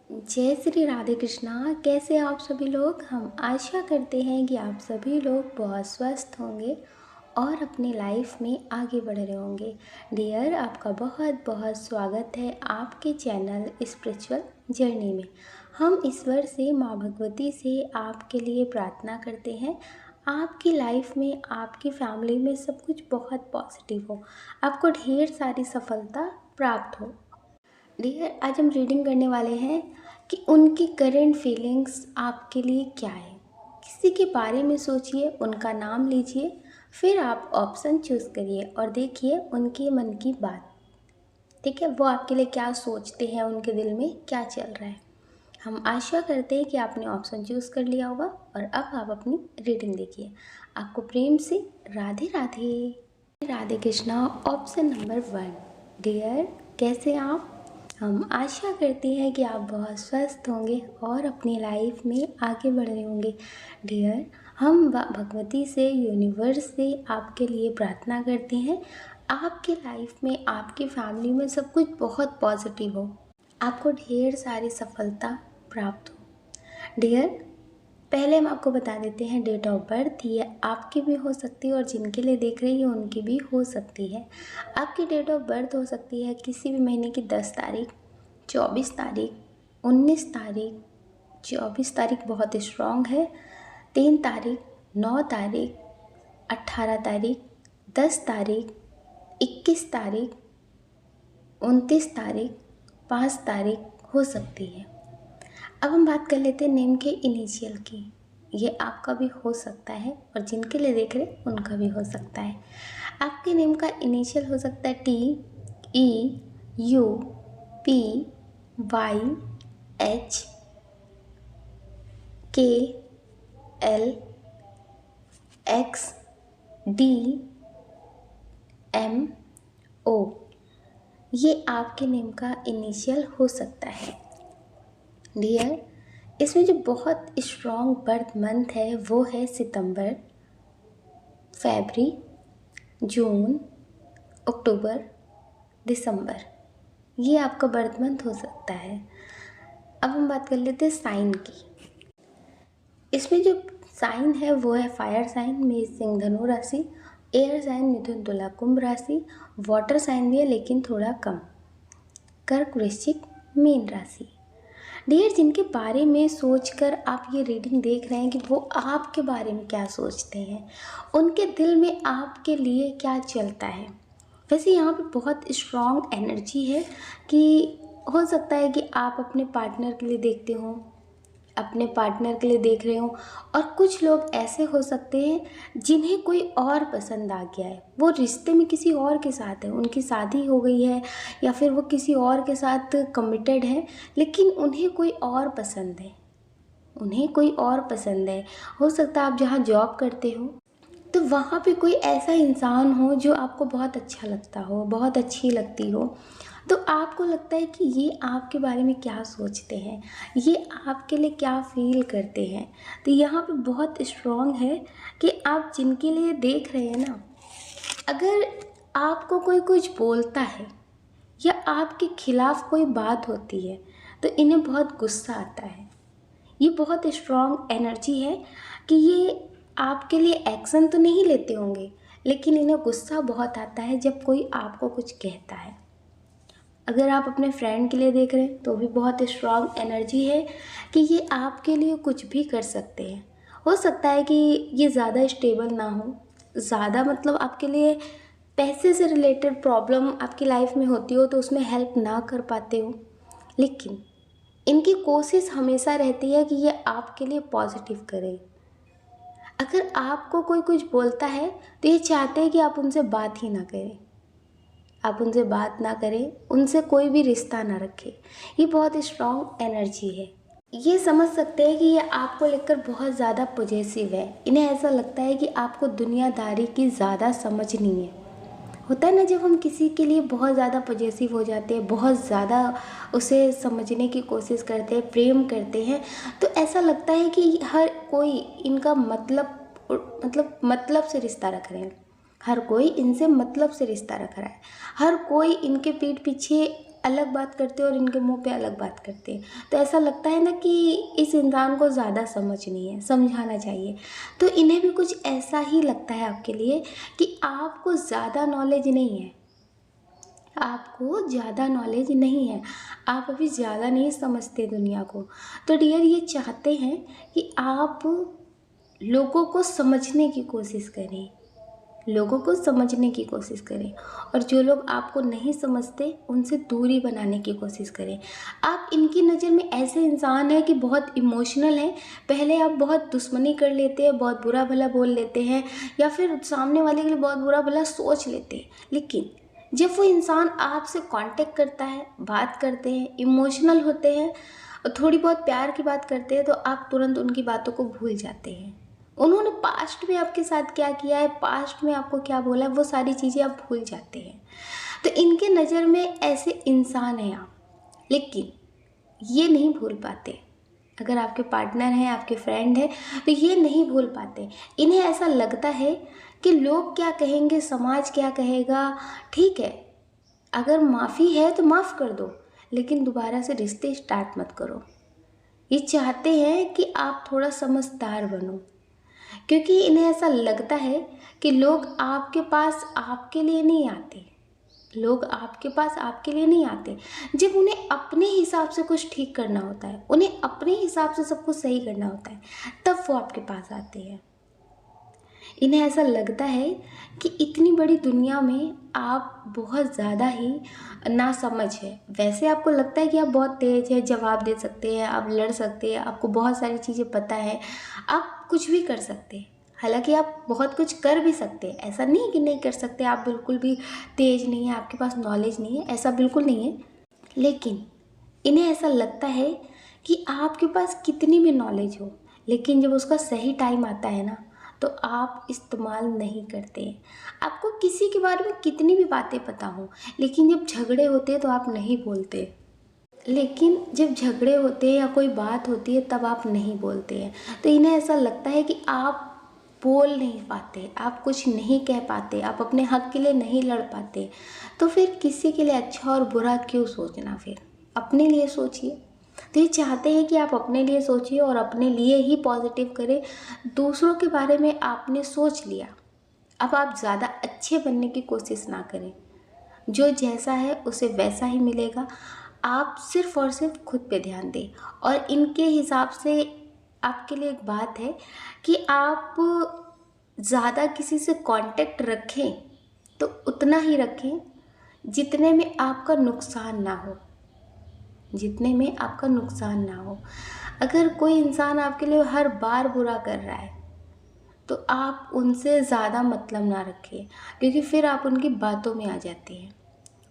जय श्री राधे कृष्णा। कैसे आप सभी लोग। हम आशा करते हैं कि आप सभी लोग बहुत स्वस्थ होंगे और अपनी लाइफ में आगे बढ़ रहे होंगे। डियर, आपका बहुत बहुत स्वागत है आपके चैनल स्पिरिचुअल जर्नी में। हम ईश्वर से, माँ भगवती से आपके लिए प्रार्थना करते हैं आपकी लाइफ में, आपकी फैमिली में सब कुछ बहुत पॉजिटिव हो, आपको ढेर सारी सफलता प्राप्त हो। डियर, आज हम रीडिंग करने वाले हैं कि उनकी करंट फीलिंग्स आपके लिए क्या है। किसी के बारे में सोचिए, उनका नाम लीजिए, फिर आप ऑप्शन चूज़ करिए और देखिए उनके मन की बात। ठीक है, वो आपके लिए क्या सोचते हैं, उनके दिल में क्या चल रहा है। हम आशा करते हैं कि आपने ऑप्शन चूज़ कर लिया होगा और अब आप अपनी रीडिंग देखिए। आपको प्रेम से Radhe Radhe. Radhe Krishna. Option number 1। Dear, कैसे आप। हम आशा करते हैं कि आप बहुत स्वस्थ होंगे और अपनी लाइफ में आगे बढ़ रहे होंगे। डियर, हम भगवती से, यूनिवर्स से आपके लिए प्रार्थना करते हैं आपके लाइफ में, आपकी फैमिली में सब कुछ बहुत पॉजिटिव हो, आपको ढेर सारी सफलता प्राप्त हो। डियर, पहले हम आपको बता देते हैं डेट ऑफ बर्थ। ये आपकी भी हो सकती है और जिनके लिए देख रही है उनकी भी हो सकती है। आपकी डेट ऑफ बर्थ हो सकती है किसी भी महीने की 10 तारीख, 24 तारीख, 19 तारीख। 24 तारीख बहुत स्ट्रॉन्ग है। 3 तारीख, 9 तारीख, 18 तारीख, 10 तारीख, 21 तारीख, 29 तारीख, 5 तारीख हो सकती है। अब हम बात कर लेते हैं नेम के इनिशियल की। ये आपका भी हो सकता है और जिनके लिए देख रहे हैं उनका भी हो सकता है। आपके नेम का इनिशियल हो सकता है T, E, U, P, Y, H, K, L, X, D, M, O. ये आपके नेम का इनिशियल हो सकता है। डियर, इसमें जो बहुत स्ट्रॉन्ग बर्थ मंथ है वो है सितंबर, फरवरी, जून, अक्टूबर, दिसंबर। ये आपका बर्थ मंथ हो सकता है। अब हम बात कर लेते हैं साइन की। इसमें जो साइन है वो है फायर साइन, मेष, सिंह, धनु राशि, एयर साइन, मिथुन, तुला, कुंभ राशि, वाटर साइन भी है लेकिन थोड़ा कम, कर्क, वृश्चिक, मीन राशि। डियर, जिनके बारे में सोचकर आप ये रीडिंग देख रहे हैं कि वो आपके बारे में क्या सोचते हैं, उनके दिल में आपके लिए क्या चलता है। वैसे यहाँ पे बहुत स्ट्रॉन्ग एनर्जी है कि हो सकता है कि आप अपने पार्टनर के लिए देखते हो, अपने पार्टनर के लिए देख रहे हो, और कुछ लोग ऐसे हो सकते हैं जिन्हें कोई और पसंद आ गया है, वो रिश्ते में किसी और के साथ है, उनकी शादी हो गई है या फिर वो किसी और के साथ कमिटेड है, लेकिन उन्हें कोई और पसंद है, उन्हें कोई और पसंद है। हो सकता है आप जहाँ जॉब करते हो तो वहाँ पे कोई ऐसा इंसान हो जो आपको बहुत अच्छा लगता हो, बहुत अच्छी लगती हो, तो आपको लगता है कि ये आपके बारे में क्या सोचते हैं, ये आपके लिए क्या फील करते हैं। तो यहाँ पे बहुत स्ट्रॉन्ग है कि आप जिनके लिए देख रहे हैं ना, अगर आपको कोई कुछ बोलता है या आपके खिलाफ कोई बात होती है तो इन्हें बहुत गुस्सा आता है। ये बहुत स्ट्रॉन्ग एनर्जी है कि ये आपके लिए एक्शन तो नहीं लेते होंगे, लेकिन इन्हें गुस्सा बहुत आता है जब कोई आपको कुछ कहता है। अगर आप अपने फ्रेंड के लिए देख रहे हैं तो भी बहुत स्ट्रॉन्ग एनर्जी है कि ये आपके लिए कुछ भी कर सकते हैं। हो सकता है कि ये ज़्यादा स्टेबल ना हो, ज़्यादा मतलब आपके लिए पैसे से रिलेटेड प्रॉब्लम आपकी लाइफ में होती हो तो उसमें हेल्प ना कर पाते हो, लेकिन इनकी कोशिश हमेशा रहती है कि ये आपके लिए पॉजिटिव करें। अगर आपको कोई कुछ बोलता है तो ये चाहते हैं कि आप उनसे बात ही ना करें, आप उनसे बात ना करें, उनसे कोई भी रिश्ता ना रखें। ये बहुत स्ट्रॉन्ग एनर्जी है। ये समझ सकते हैं कि ये आपको लेकर बहुत ज़्यादा पॉजिटिव है। इन्हें ऐसा लगता है कि आपको दुनियादारी की ज़्यादा समझ नहीं है। होता है ना, जब हम किसी के लिए बहुत ज़्यादा पॉजिटिव हो जाते हैं, बहुत ज़्यादा उसे समझने की कोशिश करते हैं, प्रेम करते हैं, तो ऐसा लगता है कि हर कोई इनका मतलब से रिश्ता रख रहे हैं, हर कोई इनसे मतलब से रिश्ता रख रहा है, हर कोई इनके पीठ पीछे अलग बात करते हैं और इनके मुंह पे अलग बात करते हैं। तो ऐसा लगता है ना कि इस इंसान को ज़्यादा समझ नहीं है, समझाना चाहिए। तो इन्हें भी कुछ ऐसा ही लगता है आपके लिए कि आपको ज़्यादा नॉलेज नहीं है, आपको ज़्यादा नॉलेज नहीं है, आप अभी ज़्यादा नहीं समझते दुनिया को। तो डियर, ये चाहते हैं कि आप लोगों को समझने की कोशिश करें, लोगों को समझने की कोशिश करें, और जो लोग आपको नहीं समझते उनसे दूरी बनाने की कोशिश करें। आप इनकी नज़र में ऐसे इंसान हैं कि बहुत इमोशनल हैं। पहले आप बहुत दुश्मनी कर लेते हैं, बहुत बुरा भला बोल लेते हैं, या फिर सामने वाले के लिए बहुत बुरा भला सोच लेते हैं, लेकिन जब वो इंसान आपसे कांटेक्ट करता है, बात करते हैं, इमोशनल होते हैं और थोड़ी बहुत प्यार की बात करते हैं, तो आप तुरंत उनकी बातों को भूल जाते हैं। उन्होंने पास्ट में आपके साथ क्या किया है, पास्ट में आपको क्या बोला है, वो सारी चीज़ें आप भूल जाते हैं। तो इनके नज़र में ऐसे इंसान हैं आप, लेकिन ये नहीं भूल पाते। अगर आपके पार्टनर हैं, आपके फ्रेंड हैं, तो ये नहीं भूल पाते। इन्हें ऐसा लगता है कि लोग क्या कहेंगे, समाज क्या कहेगा। ठीक है, अगर माफ़ी है तो माफ़ कर दो, लेकिन दोबारा से रिश्ते स्टार्ट मत करो। ये चाहते हैं कि आप थोड़ा समझदार बनो, क्योंकि इन्हें ऐसा लगता है कि लोग आपके पास आपके लिए नहीं आते, लोग आपके पास आपके लिए नहीं आते। जब उन्हें अपने हिसाब से कुछ ठीक करना होता है, उन्हें अपने हिसाब से सब कुछ सही करना होता है, तब वो आपके पास आते हैं। इन्हें ऐसा लगता है कि इतनी बड़ी दुनिया में आप बहुत ज़्यादा ही नासमझ है। वैसे आपको लगता है कि आप बहुत तेज़ हैं, जवाब दे सकते हैं, आप लड़ सकते हैं, आपको बहुत सारी चीज़ें पता है, आप कुछ भी कर सकते हैं। हालांकि आप बहुत कुछ कर भी सकते हैं, ऐसा नहीं है कि नहीं कर सकते। आप बिल्कुल भी तेज़ नहीं है, आपके पास नॉलेज नहीं है, ऐसा बिल्कुल नहीं है। लेकिन इन्हें ऐसा लगता है कि आपके पास कितनी भी नॉलेज हो, लेकिन जब उसका सही टाइम आता है ना, तो आप इस्तेमाल नहीं करते। आपको किसी के बारे में कितनी भी बातें पता हो, लेकिन जब झगड़े होते हैं तो आप नहीं बोलते। लेकिन जब झगड़े होते हैं या कोई बात होती है तब आप नहीं बोलते हैं। तो इन्हें ऐसा लगता है कि आप बोल नहीं पाते, आप कुछ नहीं कह पाते, आप अपने हक के लिए नहीं लड़ पाते। तो फिर किसी के लिए अच्छा और बुरा क्यों सोचना, फिर अपने लिए सोचिए। तो ये चाहते हैं कि आप अपने लिए सोचिए और अपने लिए ही पॉजिटिव करें। दूसरों के बारे में आपने सोच लिया, अब आप ज़्यादा अच्छे बनने की कोशिश ना करें। जो जैसा है उसे वैसा ही मिलेगा। आप सिर्फ और सिर्फ खुद पे ध्यान दें। और इनके हिसाब से आपके लिए एक बात है कि आप ज़्यादा किसी से कांटेक्ट रखें तो उतना ही रखें जितने में आपका नुकसान ना हो, जितने में आपका नुकसान ना हो। अगर कोई इंसान आपके लिए हर बार बुरा कर रहा है तो आप उनसे ज़्यादा मतलब ना रखिए, क्योंकि फिर आप उनकी बातों में आ जाते हैं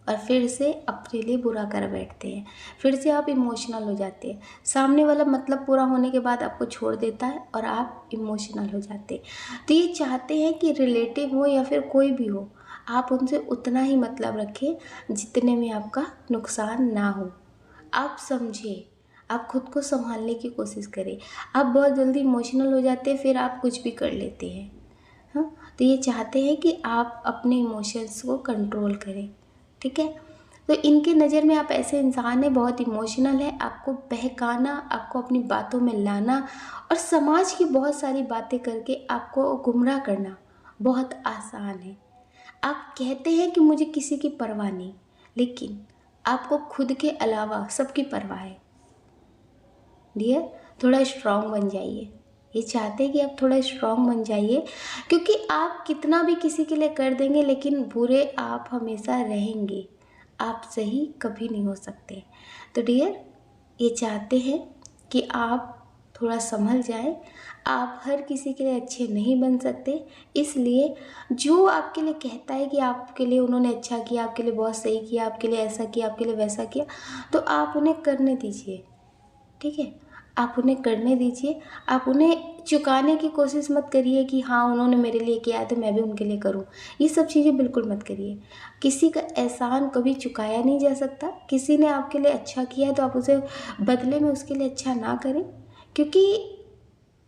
और फिर से अपने लिए बुरा कर बैठते हैं, फिर से आप इमोशनल हो जाते हैं। सामने वाला मतलब पूरा होने के बाद आपको छोड़ देता है और आप इमोशनल हो जाते हैं। तो ये चाहते हैं कि रिलेटिव हो या फिर कोई भी हो, आप उनसे उतना ही मतलब रखें जितने में आपका नुकसान ना हो। आप समझिए, आप खुद को संभालने की कोशिश करें। आप बहुत जल्दी इमोशनल हो जाते हैं, फिर आप कुछ भी कर लेते हैं। हाँ, तो ये चाहते हैं कि आप अपने इमोशंस को कंट्रोल करें। ठीक है, तो इनके नज़र में आप ऐसे इंसान हैं, बहुत इमोशनल है। आपको बहकाना, आपको अपनी बातों में लाना और समाज की बहुत सारी बातें करके आपको गुमराह करना बहुत आसान है। आप कहते हैं कि मुझे किसी की परवाह नहीं, लेकिन आपको खुद के अलावा सबकी परवाह है। डियर, थोड़ा स्ट्रांग बन जाइए। ये चाहते हैं कि आप थोड़ा स्ट्रांग बन जाइए, क्योंकि आप कितना भी किसी के लिए कर देंगे लेकिन बुरे आप हमेशा रहेंगे, आप सही कभी नहीं हो सकते। तो डियर, ये चाहते हैं कि आप थोड़ा संभल जाए। आप हर किसी के लिए अच्छे नहीं बन सकते, इसलिए जो आपके लिए कहता है कि आपके लिए उन्होंने अच्छा किया, आपके लिए बहुत सही किया, आपके लिए ऐसा किया, आपके लिए वैसा किया, तो आप उन्हें करने दीजिए। ठीक है, आप उन्हें करने दीजिए। आप उन्हें चुकाने की कोशिश मत करिए कि हाँ उन्होंने मेरे लिए किया है तो मैं भी उनके लिए करूँ। ये सब चीज़ें बिल्कुल मत करिए। किसी का एहसान कभी चुकाया नहीं जा सकता। किसी ने आपके लिए अच्छा किया है तो आप उसे बदले में उसके लिए अच्छा ना करें, क्योंकि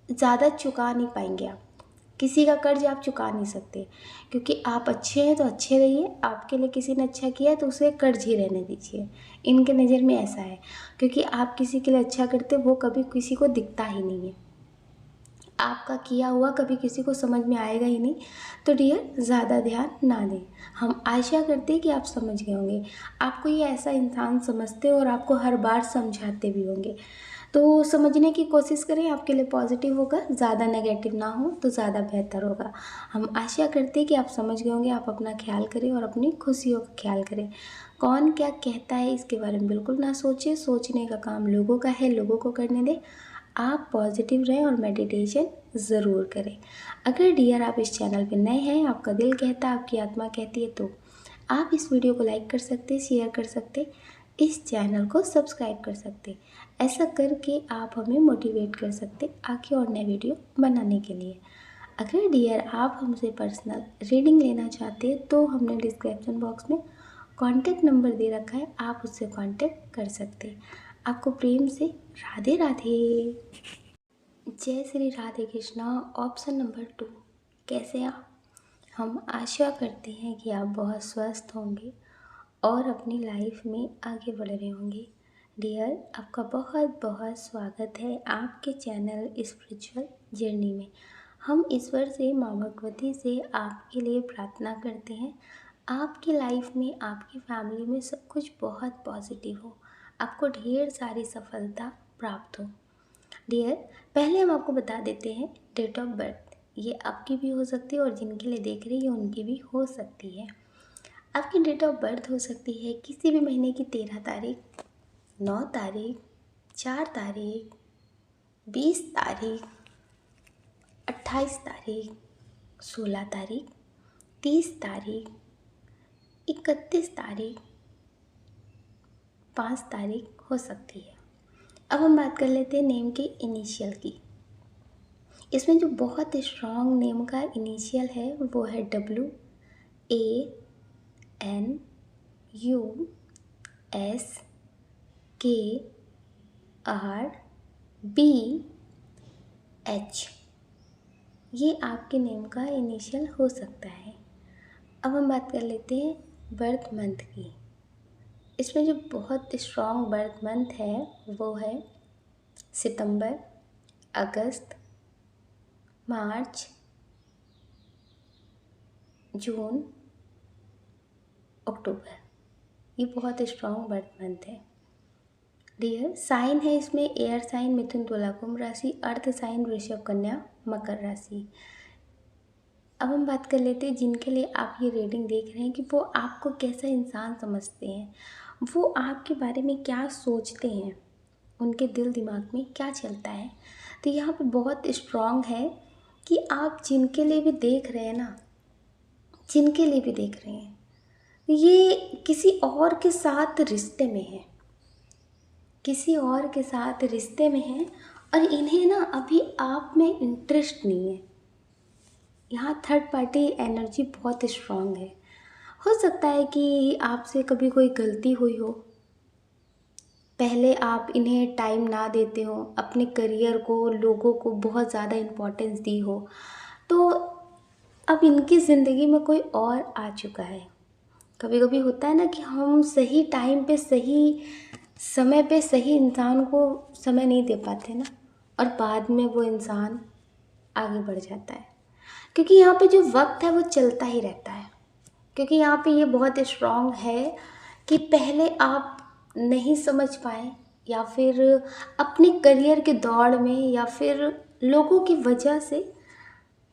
ज़्यादा चुका नहीं पाएंगे आप। किसी का कर्ज आप चुका नहीं सकते, क्योंकि आप अच्छे हैं तो अच्छे रहिए, आपके लिए किसी ने अच्छा किया है तो उसे कर्ज ही रहने दीजिए। इनके नज़र में ऐसा है, क्योंकि आप किसी के लिए अच्छा करते वो कभी किसी को दिखता ही नहीं है, आपका किया हुआ कभी किसी को समझ में आएगा ही नहीं। तो डियर, ज़्यादा ध्यान ना दें। हम आशा करते हैं कि आप समझ गए होंगे। आपको ये ऐसा इंसान समझते हो और आपको हर बार समझाते भी होंगे, तो समझने की कोशिश करें, आपके लिए पॉजिटिव होगा, ज़्यादा नेगेटिव ना हो तो ज़्यादा बेहतर होगा। हम आशा करते हैं कि आप समझ गए होंगे। आप अपना ख्याल करें और अपनी खुशियों का ख्याल करें। कौन क्या कहता है इसके बारे में बिल्कुल ना सोचें, सोचने का काम लोगों का है, लोगों को करने दें। आप पॉजिटिव रहें और मेडिटेशन ज़रूर करें। अगर डियर आप इस चैनल पर नए हैं, आपका दिल कहता है, आपकी आत्मा कहती है, तो आप इस वीडियो को लाइक कर सकते, शेयर कर सकते, इस चैनल को सब्सक्राइब कर सकते। ऐसा करके आप हमें मोटिवेट कर सकते आगे और नए वीडियो बनाने के लिए। अगर डियर आप हमसे पर्सनल रीडिंग लेना चाहते हैं तो हमने डिस्क्रिप्शन बॉक्स में कॉन्टैक्ट नंबर दे रखा है, आप उससे कॉन्टैक्ट कर सकते हैं। आपको प्रेम से राधे राधे। जय श्री राधे कृष्णा। ऑप्शन नंबर 2, कैसे हैं आप? हम आशा करते हैं कि आप बहुत स्वस्थ होंगे और अपनी लाइफ में आगे बढ़ रहे होंगे। डियर, आपका बहुत बहुत स्वागत है आपके चैनल स्पिरिचुअल जर्नी में। हम ईश्वर से, माँ भगवती से आपके लिए प्रार्थना करते हैं, आपकी लाइफ में, आपकी फैमिली में सब कुछ बहुत पॉजिटिव हो, आपको ढेर सारी सफलता प्राप्त हो। डियर, पहले हम आपको बता देते हैं डेट ऑफ बर्थ। ये आपकी भी हो सकती है और जिनके लिए देख रही है उनकी भी हो सकती है। आपकी डेट ऑफ बर्थ हो सकती है किसी भी महीने की 13 तारीख, 9 तारीख, 4 तारीख, 20 तारीख, 28 तारीख, 16 तारीख, 30 तारीख, 31 तारीख, 5 तारीख हो सकती है। अब हम बात कर लेते हैं नेम के इनिशियल की। इसमें जो बहुत स्ट्रॉन्ग नेम का इनिशियल है वो है WANUSKRBH। ये आपके नेम का इनिशियल हो सकता है। अब हम बात कर लेते हैं बर्थ मंथ की। इसमें जो बहुत स्ट्रॉन्ग बर्थ मंथ है वो है सितंबर, अगस्त, मार्च, जून, अक्टूबर। ये बहुत स्ट्रॉन्ग बर्थ मंथ है। डियर, साइन है इसमें एयर साइन मिथुन, तुला, कुंभ राशि, अर्थ साइन वृषभ, कन्या, मकर राशि। अब हम बात कर लेते हैं जिनके लिए आप ये रीडिंग देख रहे हैं कि वो आपको कैसा इंसान समझते हैं, वो आपके बारे में क्या सोचते हैं, उनके दिल दिमाग में क्या चलता है। तो यहाँ पे बहुत स्ट्रॉन्ग है कि आप जिनके लिए भी देख रहे हैं ना, जिनके लिए भी देख रहे हैं, ये किसी और के साथ रिश्ते में है, किसी और के साथ रिश्ते में है और इन्हें ना अभी आप में इंटरेस्ट नहीं है। यहाँ थर्ड पार्टी एनर्जी बहुत स्ट्रॉन्ग है। हो सकता है कि आपसे कभी कोई गलती हुई हो, पहले आप इन्हें टाइम ना देते हो, अपने करियर को, लोगों को बहुत ज़्यादा इम्पोर्टेंस दी हो, तो अब इनकी ज़िंदगी में कोई और आ चुका है। कभी कभी होता है ना कि हम सही टाइम पे, सही समय पे, सही इंसान को समय नहीं दे पाते ना, और बाद में वो इंसान आगे बढ़ जाता है। क्योंकि यहाँ पे जो वक्त है वो चलता ही रहता है। क्योंकि यहाँ पे ये बहुत स्ट्रॉन्ग है कि पहले आप नहीं समझ पाए, या फिर अपने करियर के दौड़ में, या फिर लोगों की वजह से,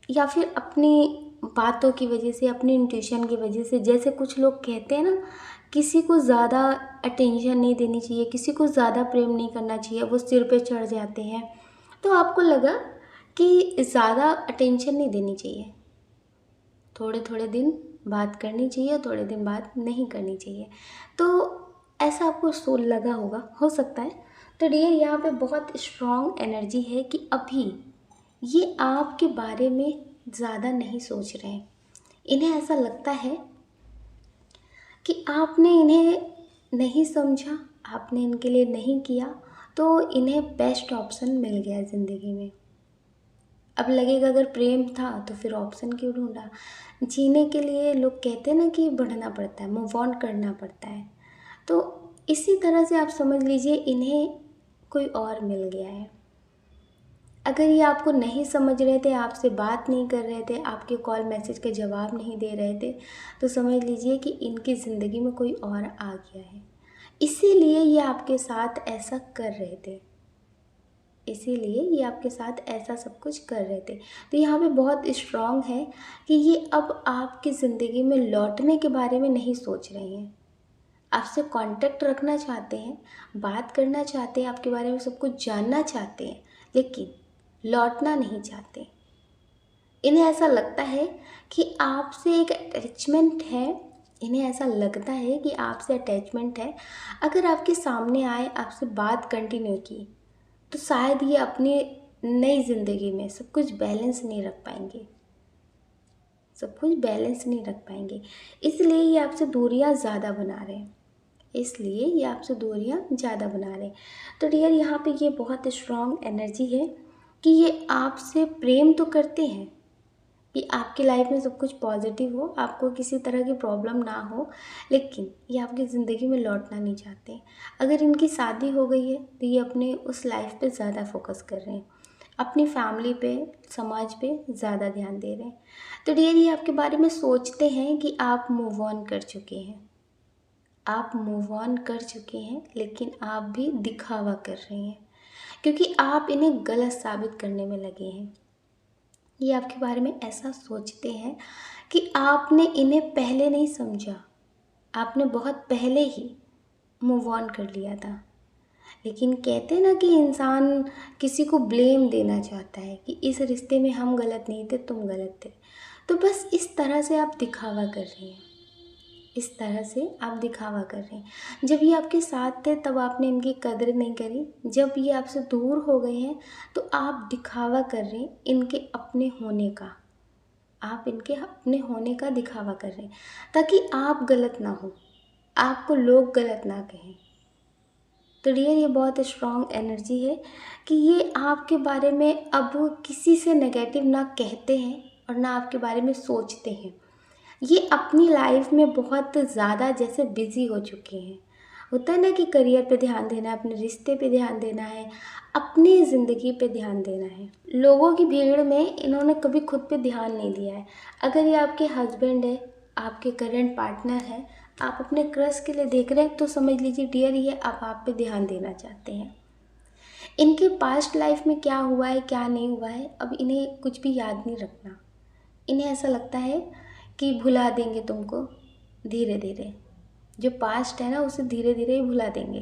या फिर अपनी बातों की वजह से, अपनी इंट्यूशन की वजह से, जैसे कुछ लोग कहते हैं ना, किसी को ज़्यादा अटेंशन नहीं देनी चाहिए, किसी को ज़्यादा प्रेम नहीं करना चाहिए, वो सिर पे चढ़ जाते हैं। तो आपको लगा कि ज़्यादा अटेंशन नहीं देनी चाहिए, थोड़े थोड़े दिन बात करनी चाहिए, थोड़े दिन बात नहीं करनी चाहिए। तो ऐसा आपको सोच लगा होगा, हो सकता है। तो डियर, यहाँ पे बहुत स्ट्रॉन्ग एनर्जी है कि अभी ये आपके बारे में ज़्यादा नहीं सोच रहे हैं। इन्हें ऐसा लगता है कि आपने इन्हें नहीं समझा, आपने इनके लिए नहीं किया, तो इन्हें बेस्ट ऑप्शन मिल गया ज़िंदगी में। अब लगेगा अगर प्रेम था तो फिर ऑप्शन क्यों ढूँढा? जीने के लिए लोग कहते हैं ना कि बढ़ना पड़ता है, मूव ऑन करना पड़ता है। तो इसी तरह से आप समझ लीजिए इन्हें कोई और मिल गया है। अगर ये आपको नहीं समझ रहे थे, आपसे बात नहीं कर रहे थे, आपके कॉल मैसेज के जवाब नहीं दे रहे थे, तो समझ लीजिए कि इनकी ज़िंदगी में कोई और आ गया है। इसीलिए ये आपके साथ ऐसा कर रहे थे। इसीलिए ये आपके साथ ऐसा सब कुछ कर रहे थे। तो यहाँ पे बहुत स्ट्रॉन्ग है कि ये अब आपकी ज़िंदगी में लौटने के बारे में नहीं सोच रहे हैं। आपसे कांटेक्ट रखना चाहते हैं, बात करना चाहते हैं, आपके बारे में सब कुछ जानना चाहते हैं, लेकिन लौटना नहीं चाहते। इन्हें ऐसा लगता है कि आपसे एक अटैचमेंट है। इन्हें ऐसा लगता है कि आपसे अटैचमेंट है। अगर आपके सामने आए, आपसे बात कंटिन्यू की, तो शायद ये अपनी नई ज़िंदगी में सब कुछ बैलेंस नहीं रख पाएंगे। सब कुछ बैलेंस नहीं रख पाएंगे। इसलिए ये आपसे दूरियां ज़्यादा बना रहे हैं। इसलिए ये आपसे दूरियां ज़्यादा बना रहे हैं। तो डियर, यहाँ पे ये बहुत स्ट्रॉन्ग एनर्जी है कि ये आपसे प्रेम तो करते हैं कि आपकी लाइफ में सब कुछ पॉजिटिव हो, आपको किसी तरह की प्रॉब्लम ना हो, लेकिन ये आपकी ज़िंदगी में लौटना नहीं चाहते। अगर इनकी शादी हो गई है तो ये अपने उस लाइफ पे ज़्यादा फोकस कर रहे हैं, अपनी फैमिली पे, समाज पे ज़्यादा ध्यान दे रहे हैं। तो डियर, ये आपके बारे में सोचते हैं कि आप मूव ऑन कर चुके हैं। आप मूव ऑन कर चुके हैं, लेकिन आप भी दिखावा कर रहे हैं क्योंकि आप इन्हें गलत साबित करने में लगे हैं। ये आपके बारे में ऐसा सोचते हैं कि आपने इन्हें पहले नहीं समझा, आपने बहुत पहले ही मूव ऑन कर लिया था। लेकिन कहते हैं ना कि इंसान किसी को ब्लेम देना चाहता है कि इस रिश्ते में हम गलत नहीं थे, तुम गलत थे। तो बस इस तरह से आप दिखावा कर रहे हैं। इस तरह से आप दिखावा कर रहे हैं। जब ये आपके साथ थे तब आपने इनकी कदर नहीं करी। जब ये आपसे दूर हो गए हैं तो आप दिखावा कर रहे हैं इनके अपने होने का। आप इनके अपने होने का दिखावा कर रहे हैं ताकि आप गलत ना हो, आपको लोग गलत ना कहें। तो डियर, ये बहुत स्ट्रॉन्ग एनर्जी है कि ये आपके बारे में अब किसी से नेगेटिव ना कहते हैं और ना आपके बारे में सोचते हैं। ये अपनी लाइफ में बहुत ज़्यादा जैसे बिज़ी हो चुके हैं। होता है ना कि करियर पे ध्यान देना है, अपने रिश्ते पे ध्यान देना है, अपनी ज़िंदगी पे ध्यान देना है। लोगों की भीड़ में इन्होंने कभी खुद पे ध्यान नहीं दिया है। अगर ये आपके हस्बैंड है, आपके करंट पार्टनर है, आप अपने क्रश के लिए देख रहे हैं, तो समझ लीजिए डियर, ये अब आप पे ध्यान देना चाहते हैं। इनके पास्ट लाइफ में क्या हुआ है, क्या नहीं हुआ है, अब इन्हें कुछ भी याद नहीं रखना। इन्हें ऐसा लगता है कि भुला देंगे तुमको धीरे धीरे। जो पास्ट है ना, उसे धीरे धीरे ही भुला देंगे।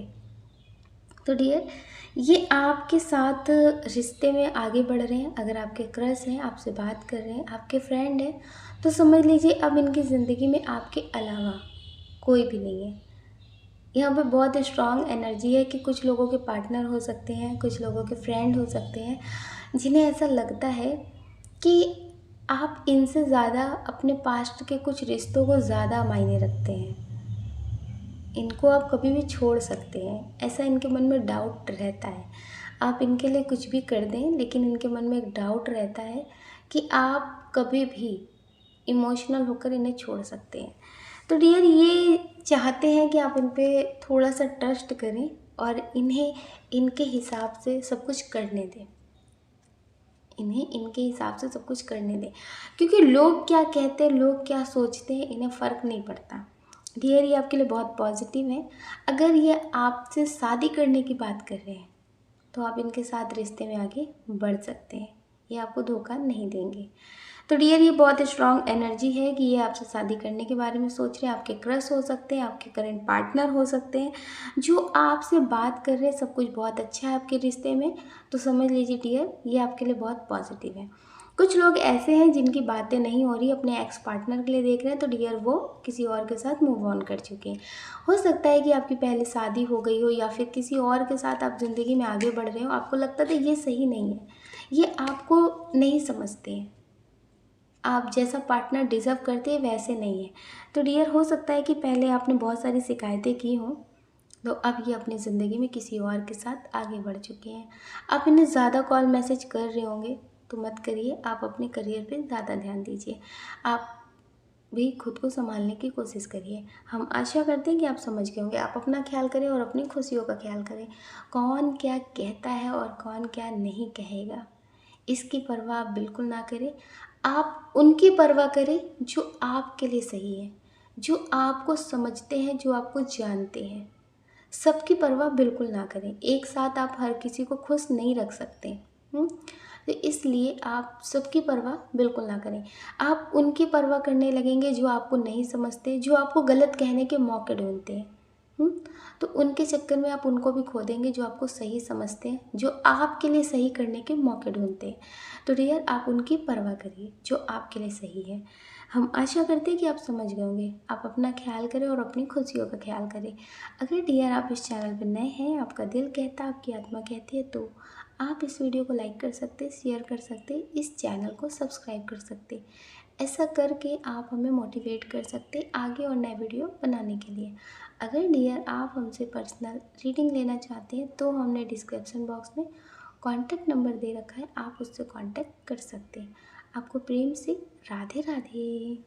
तो डियर, ये आपके साथ रिश्ते में आगे बढ़ रहे हैं। अगर आपके क्रश हैं, आपसे बात कर रहे हैं, आपके फ्रेंड हैं, तो समझ लीजिए अब इनकी ज़िंदगी में आपके अलावा कोई भी नहीं है। यहाँ पे बहुत स्ट्रॉन्ग एनर्जी है कि कुछ लोगों के पार्टनर हो सकते हैं, कुछ लोगों के फ्रेंड हो सकते हैं, जिन्हें ऐसा लगता है कि आप इनसे ज़्यादा अपने पास्ट के कुछ रिश्तों को ज़्यादा मायने रखते हैं। इनको आप कभी भी छोड़ सकते हैं, ऐसा इनके मन में डाउट रहता है। आप इनके लिए कुछ भी कर दें, लेकिन इनके मन में एक डाउट रहता है कि आप कभी भी इमोशनल होकर इन्हें छोड़ सकते हैं। तो डियर, ये चाहते हैं कि आप इन पे थोड़ा सा ट्रस्ट करें और इन्हें इनके हिसाब से सब कुछ करने दें। इन्हें इनके हिसाब से सब कुछ करने दें, क्योंकि लोग क्या कहते हैं, लोग क्या सोचते हैं, इन्हें फ़र्क नहीं पड़ता। डियर, ये आपके लिए बहुत पॉजिटिव है। अगर ये आपसे शादी करने की बात कर रहे हैं तो आप इनके साथ रिश्ते में आगे बढ़ सकते हैं। ये आपको धोखा नहीं देंगे। तो डियर, ये बहुत स्ट्रॉन्ग एनर्जी है कि ये आपसे शादी करने के बारे में सोच रहे हैं। आपके क्रश हो सकते हैं, आपके करंट पार्टनर हो सकते हैं, जो आपसे बात कर रहे हैं, सब कुछ बहुत अच्छा है आपके रिश्ते में। तो समझ लीजिए डियर, ये आपके लिए बहुत पॉजिटिव है। कुछ लोग ऐसे हैं जिनकी बातें नहीं हो रही, अपने एक्स पार्टनर के लिए देख रहे हैं, तो डियर वो किसी और के साथ मूव ऑन कर चुके हैं। हो सकता है कि आपकी पहले शादी हो गई हो या फिर किसी और के साथ आप ज़िंदगी में आगे बढ़ रहे हो, आपको लगता था ये सही नहीं है, ये आपको नहीं समझते हैं, आप जैसा पार्टनर डिज़र्व करते हैं वैसे नहीं है। तो डियर, हो सकता है कि पहले आपने बहुत सारी शिकायतें की हों, तो अब ये अपनी ज़िंदगी में किसी और के साथ आगे बढ़ चुके हैं। आप इन्हें ज़्यादा कॉल मैसेज कर रहे होंगे, तो मत करिए, आप अपने करियर पे ज़्यादा ध्यान दीजिए। आप भी खुद को सँभालने की कोशिश करिए। हम आशा करते हैं कि आप समझ गए होंगे। आप अपना ख़्याल करें और अपनी खुशियों का ख़्याल करें। कौन क्या कहता है और कौन क्या नहीं कहेगा, इसकी परवाह आप बिल्कुल ना करें। आप उनकी परवाह करें जो आपके लिए सही है, जो आपको समझते हैं, जो आपको जानते हैं। सबकी परवाह बिल्कुल ना करें। एक साथ आप हर किसी को खुश नहीं रख सकते। तो इसलिए आप सबकी परवाह बिल्कुल ना करें। आप उनकी परवाह करने लगेंगे जो आपको नहीं समझते, जो आपको गलत कहने के मौके ढूँढते हैं। हुँ? तो उनके चक्कर में आप उनको भी खो देंगे जो आपको सही समझते हैं, जो आपके लिए सही करने के मौके ढूँढते हैं। तो डियर, आप उनकी परवाह करिए जो आपके लिए सही है। हम आशा करते हैं कि आप समझ गए होंगे। आप अपना ख़्याल करें और अपनी खुशियों का ख़्याल करें। अगर डियर आप इस चैनल पर नए हैं, आपका दिल कहता है, आपकी आत्मा कहती है, तो आप इस वीडियो को लाइक कर सकते, शेयर कर सकते, इस चैनल को सब्सक्राइब कर सकते। ऐसा करके आप हमें मोटिवेट कर सकते आगे और नए वीडियो बनाने के लिए। अगर डियर आप हमसे पर्सनल रीडिंग लेना चाहते हैं तो हमने डिस्क्रिप्शन बॉक्स में कॉन्टैक्ट नंबर दे रखा है, आप उससे कॉन्टैक्ट कर सकते हैं। आपको प्रेम से राधे राधे।